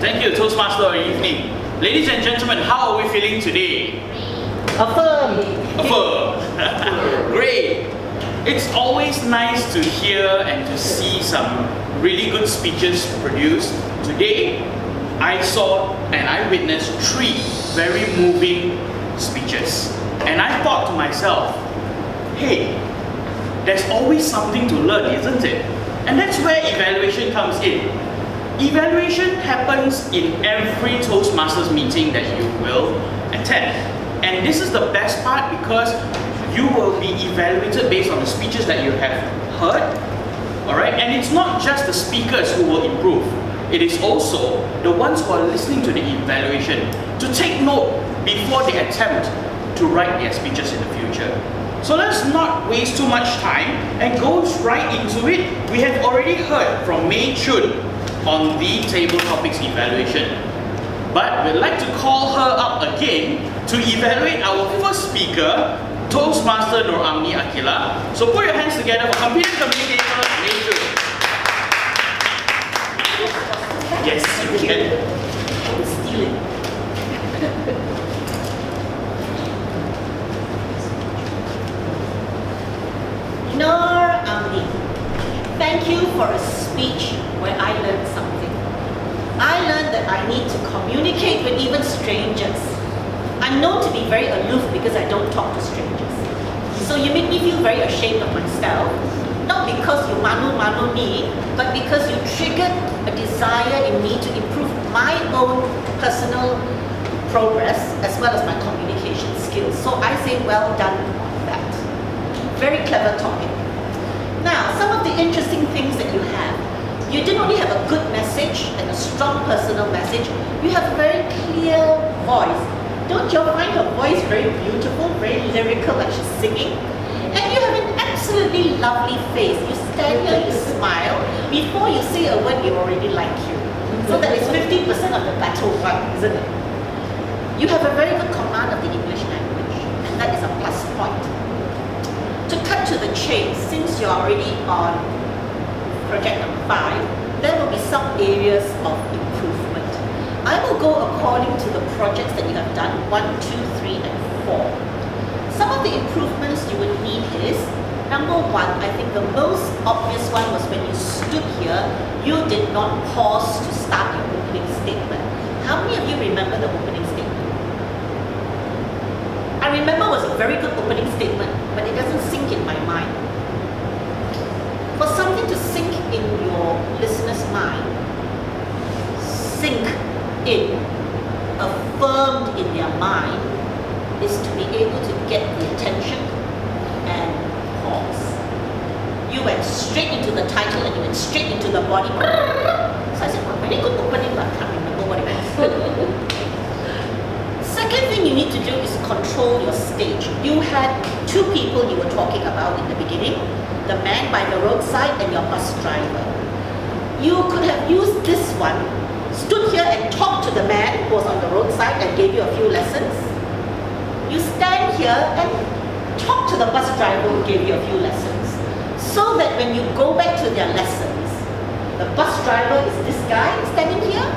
Thank you, Toastmaster evening. Ladies and gentlemen, how are we feeling today? Affirm. Affirm. Great. It's always nice to hear and to see some really good speeches produced. Today, I saw and I witnessed 3 very moving speeches. And I thought to myself, hey, there's always something to learn, isn't it? And that's where evaluation comes in. Evaluation happens in every Toastmasters meeting that you will attend. And this is the best part because you will be evaluated based on the speeches that you have heard. Alright? And it's not just the speakers who will improve. It is also the ones who are listening to the evaluation to take note before they attempt to write their speeches in the future. So let's not waste too much time and go right into it. We have already heard from Mei Chun on the table topics evaluation. But we'd like to call her up again to evaluate our first speaker, Toastmaster Nur Amni Akila. So put your hands together for competent communicator, Mei Chun. Yes, you can. Steal it. Nur Amni, thank you for a speech where I learned something. I learned that I need to communicate with even strangers. I'm known to be very aloof because I don't talk to strangers. So you make me feel very ashamed of myself, not because you manu me, but because you triggered a desire in me to improve my own personal progress as well as my communication skills. So I say well done on that. Very clever topic. Now, some of the interesting things that you have. You didn't only have a good message and a strong personal message, you have a very clear voice. Don't you find her voice very beautiful, very lyrical like she's singing? And you have an absolutely lovely face. You stand here, you smile. Before you say a word, we already like you. So that is 50% of the battle won, isn't it? You have a very good command of the English language, and that is a plus point. To cut to the chase, since you're already on project number 5, there will be some areas of improvement. I will go according to the projects that you have done, 1, 2, 3, and 4. Some of the improvements you would need is, number 1, I think the most obvious one was when you stood here, you did not pause to start your opening statement. How many of you remember the opening statement? I remember it was a very good opening statement, but it doesn't sink in my mind. For something to sink in your listener's mind, sink in, affirmed in their mind, is to be able to get the attention and pause. You went straight into the title and you went straight into the body. So I said, well, very good opening, but I can't remember what it was. Second thing you need to do is control your stage. You had 2 people you were talking about in the beginning, the man by the roadside and your bus driver. You could have used this one, stood here and talked to the man who was on the roadside and gave you a few lessons. You stand here and talk to the bus driver who gave you a few lessons. So that when you go back to their lessons, the bus driver is this guy standing here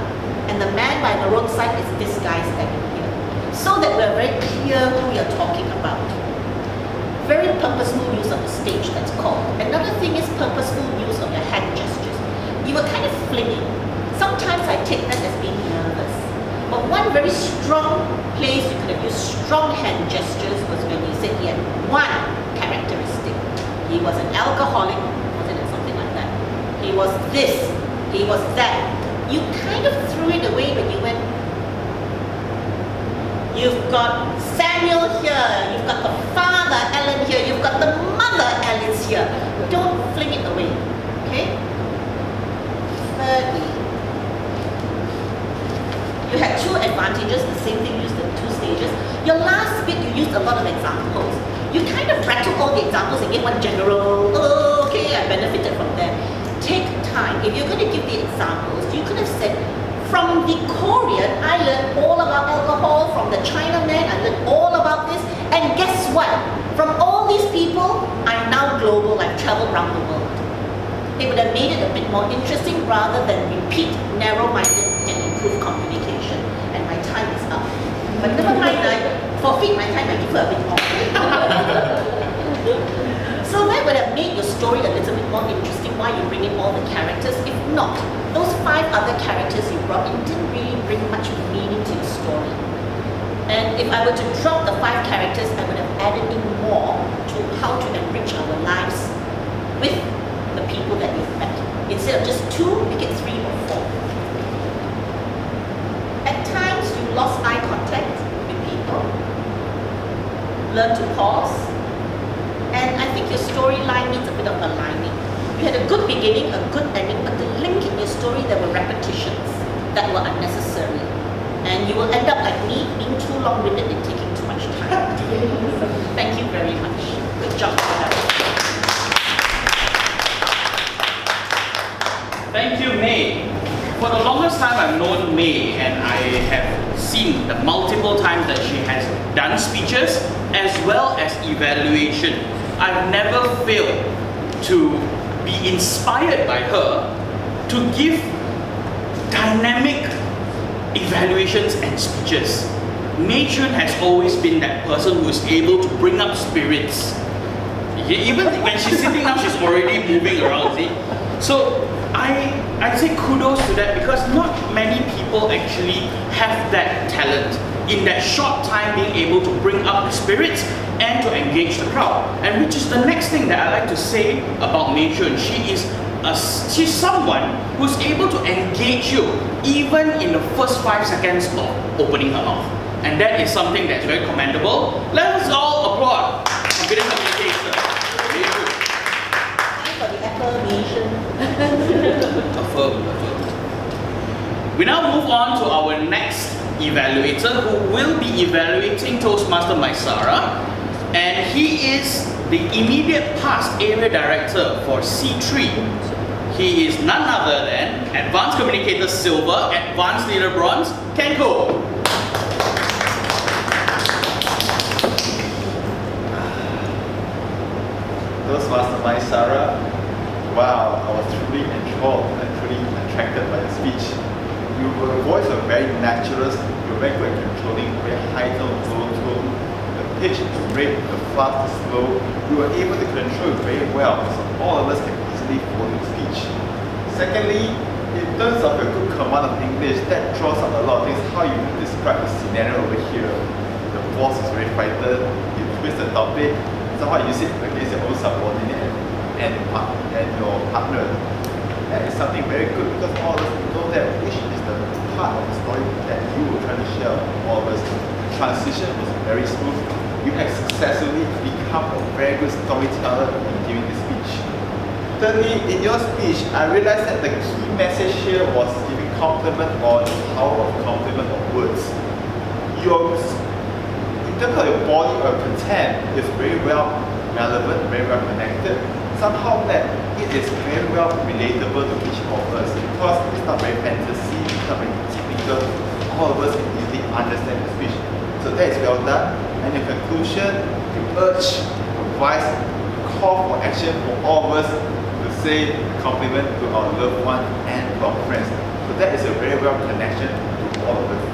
and the man by the roadside is this guy standing here. So that we're very clear who you're talking about. Very purposeful use of the stage, that's called. Another thing is purposeful use of your hand gestures. You were kind of flinging. Sometimes I take that as being nervous. But one very strong place you could have used strong hand gestures was when you said he had 1 characteristic. He was an alcoholic, wasn't it, something like that? He was this, he was that. You kind of threw it away when you went, you've got Samuel here, you've got the father Alan here, you've got the mother Alice here. Don't fling it away, okay? Thirdly, you had 2 advantages, the same thing used in 2 stages. Your last bit, you used a lot of examples. You kind of rattled all the examples and gave one general, oh, okay, I benefited from that. Take time. If you're going to give the examples, you could have said, from the Korean, I learned all about alcohol. From the Chinaman, I learned all about this. And guess what? From all these people, I'm now global. I've traveled around the world. It would have made it a bit more interesting rather than repeat, narrow-minded, and improve a bit awkward. So that would have made your story a little bit more interesting. Why you bring in all the characters? If not, those 5 other characters you brought in didn't really bring much meaning to your story. And if I were to drop the 5 characters, I would have added in more to how to enrich our lives with the people that we've met. Instead of just 2, make it 3 or 4. At times, you lost eye contact with people, learn to pause, and I think your storyline needs a bit of aligning. You had a good beginning, a good ending, but the link in your story, there were repetitions that were unnecessary. And you will end up like me, being too long-winded and taking too much time. Thank you very much. Good job. Thank you, May. For the longest time I've known May, and I have seen the multiple times that she has done speeches as well as evaluation. I've never failed to be inspired by her to give dynamic evaluations and speeches. Mei Chun has always been that person who is able to bring up spirits. Even when she's sitting down, she's already moving around, see? So I say kudos to that, because not many people actually have that talent in that short time, being able to bring up the spirits and to engage the crowd. And which is the next thing that I like to say about Mei Chun. She's someone who's able to engage you even in the first 5 seconds of opening her mouth. And that is something that's very commendable. Let us all applaud confident communication. Very good. Time for the affirmation. Affirm. We now move on to our next evaluator, who will be evaluating Toastmaster Maisara, and he is the immediate past area director for C3. He is none other than Advanced Communicator Silver, Advanced Leader Bronze, Kenko. Toastmaster Maisara, wow, I was truly enthralled and truly attracted by the speech. Your voice was very natural, you were very good at controlling, very high tone, low tone. The pitch is great, the fast is slow. You were able to control it very well, so all of us can easily follow your speech. Secondly, in terms of your good command of English, that draws out a lot of things. How you describe the scenario over here. The boss is very frightened, you twist the topic, somehow you use it against your own subordinate and your partner. That is something very good, because all of us know that which is the part of the story that you were trying to share with all of us. The transition was very smooth. You have successfully become a very good storyteller in giving this speech. Thirdly, in your speech, I realized that the key message here was giving compliment or the power of compliment of words. In terms of your body or content, is very well relevant, very well connected. Somehow that it is very well relatable to each of us, because it's not very fantasy, it's not very typical. All of us can easily understand the speech. So that is well done. And in conclusion, you urge, advise, call for action for all of us to say compliment to our loved one and to our friends. So that is a very well connection to all of us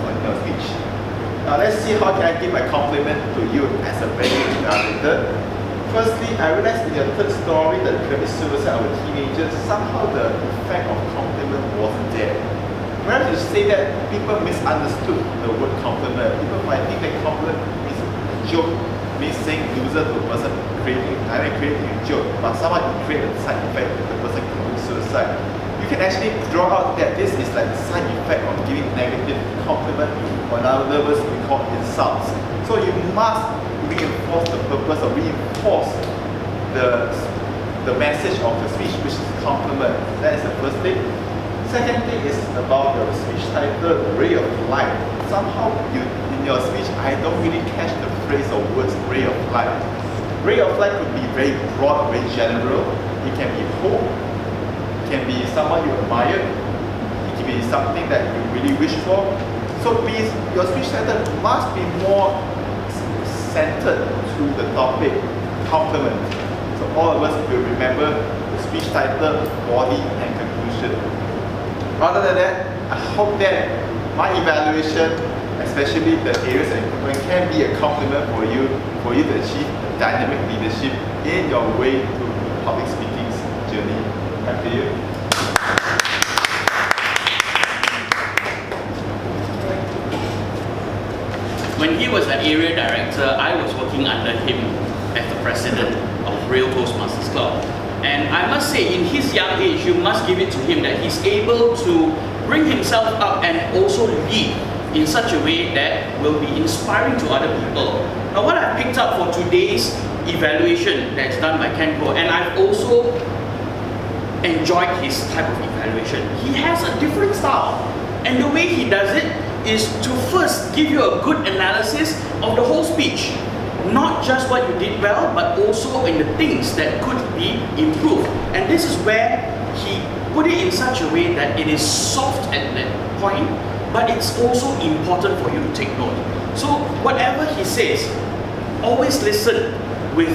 in your speech. Now let's see how can I give my compliment to you as a very good narrator. Firstly, I realized in your third story that commit suicide of a teenager, somehow the effect of compliment wasn't there. Whereas you say that people misunderstood the word compliment. People might think that compliment is a joke, means saying loser to a person, creating a joke, but somehow you create a side effect that the person commits suicide. You can actually draw out that this is like the side effect of giving negative compliment, or in other words, we call insults. So you must reinforce the purpose or reinforce the message of the speech, which is compliment. That is the first thing. Second thing is about your speech title, Ray of Light. Somehow in your speech, I don't really catch the phrase or words Ray of Light. Ray of Light could be very broad, very general. It can be hope, it can be someone you admire, it can be something that you really wish for. So your speech title must be more centered to the topic, compliment. So all of us will remember the speech title, body, and conclusion. Other than that, I hope that my evaluation especially the areas of improvement, can be a compliment for you to achieve dynamic leadership in your way to public speaking journey. Back to you. When he was an area director, I was working under him as the president of Real Toastmasters Club. And I must say, in his young age, you must give it to him that he's able to bring himself up and also lead in such a way that will be inspiring to other people. Now, what I picked up for today's evaluation that's done by Ken Ko, and I've also enjoyed his type of evaluation. He has a different style, and the way he does it is to first give you a good analysis of the whole speech. Not just what you did well, but also in the things that could be improved. And this is where he put it in such a way that it is soft at that point, but it's also important for you to take note. So whatever he says, always listen with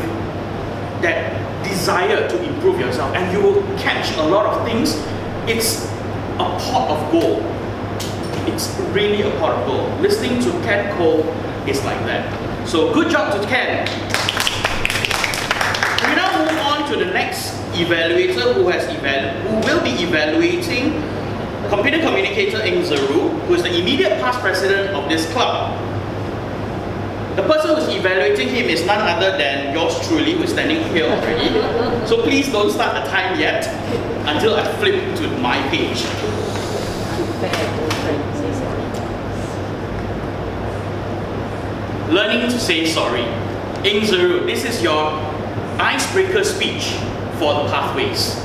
that desire to improve yourself, and you will catch a lot of things. It's a pot of gold. It's really a pot of gold. Listening to Ken Ko is like that. So good job to Ken. We now move on to the next evaluator who will be evaluating computer communicator Eng Zeru, who is the immediate past president of this club. The person who's evaluating him is none other than yours truly, who's standing here already. So please don't start the time yet until I flip to my page. Learning to say sorry. Eng Zeru, this is your icebreaker speech for the pathways.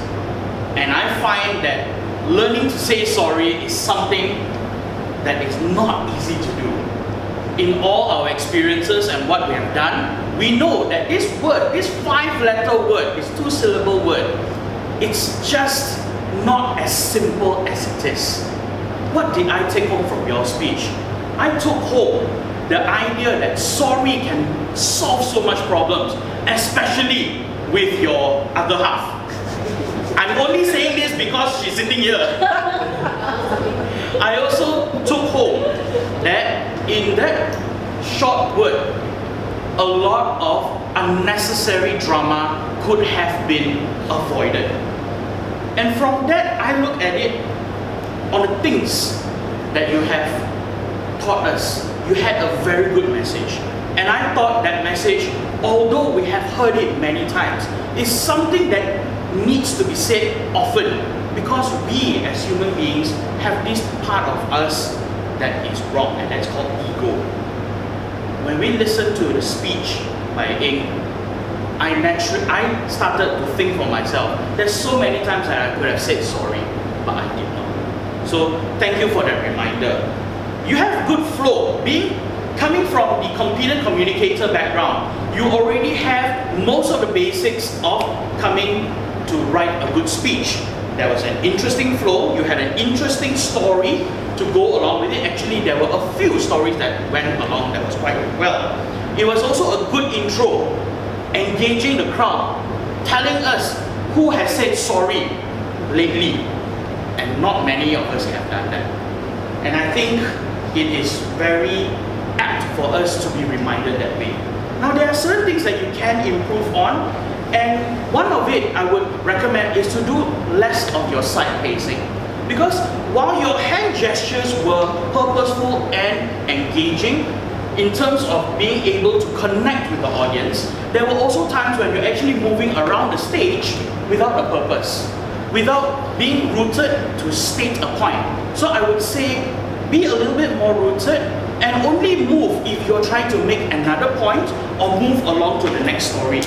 And I find that learning to say sorry is something that is not easy to do. In all our experiences and what we have done, we know that this word, this 5-letter word, this 2-syllable word, it's just not as simple as it is. What did I take home from your speech? I took home the idea that sorry can solve so much problems, especially with your other half. I'm only saying this because she's sitting here. I also took home that in that short word, a lot of unnecessary drama could have been avoided. And from that, I look at it on the things that you have taught us. You had a very good message. And I thought that message, although we have heard it many times, is something that needs to be said often, because we as human beings have this part of us that is wrong, and that's called ego. When we listen to the speech by Eng, I started to think for myself, there's so many times that I could have said sorry, but I did not. So thank you for that reminder. You have good flow. Coming from the competent communicator background, you already have most of the basics of coming to write a good speech. There was an interesting flow, you had an interesting story to go along with it. Actually, there were a few stories that went along that was quite well. It was also a good intro, engaging the crowd, telling us who has said sorry lately, and not many of us have done that. And I think it is very apt for us to be reminded that way. Now, there are certain things that you can improve on, and one of it I would recommend is to do less of your side pacing. Because while your hand gestures were purposeful and engaging in terms of being able to connect with the audience, there were also times when you're actually moving around the stage without a purpose, without being rooted to state a point. So I would say, be a little bit more rooted and only move if you're trying to make another point or move along to the next story.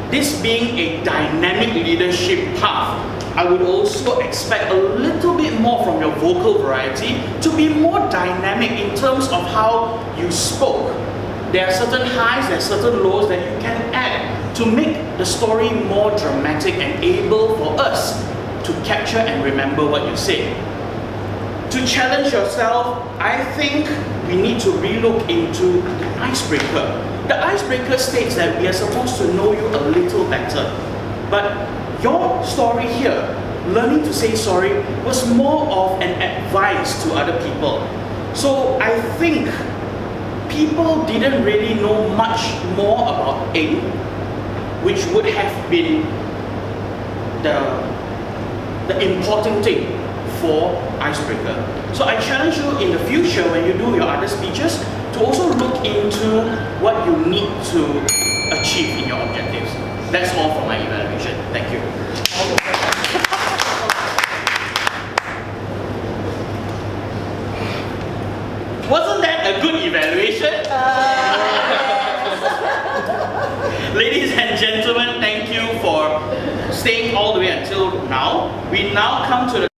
This being a dynamic leadership path, I would also expect a little bit more from your vocal variety to be more dynamic in terms of how you spoke. There are certain highs, there are certain lows that you can add to make the story more dramatic and able for us to capture and remember what you say. To challenge yourself, I think we need to relook into the icebreaker. The icebreaker states that we are supposed to know you a little better. But your story here, learning to say sorry, was more of an advice to other people. So I think people didn't really know much more about ink, which would have been the important thing for icebreaker. So I challenge you in the future when you do your other speeches to also look into what you need to achieve in your objectives. That's all for my evaluation. Thank you. Wasn't that a good evaluation? Ladies and gentlemen, thank you for staying all the way until now. We now come to the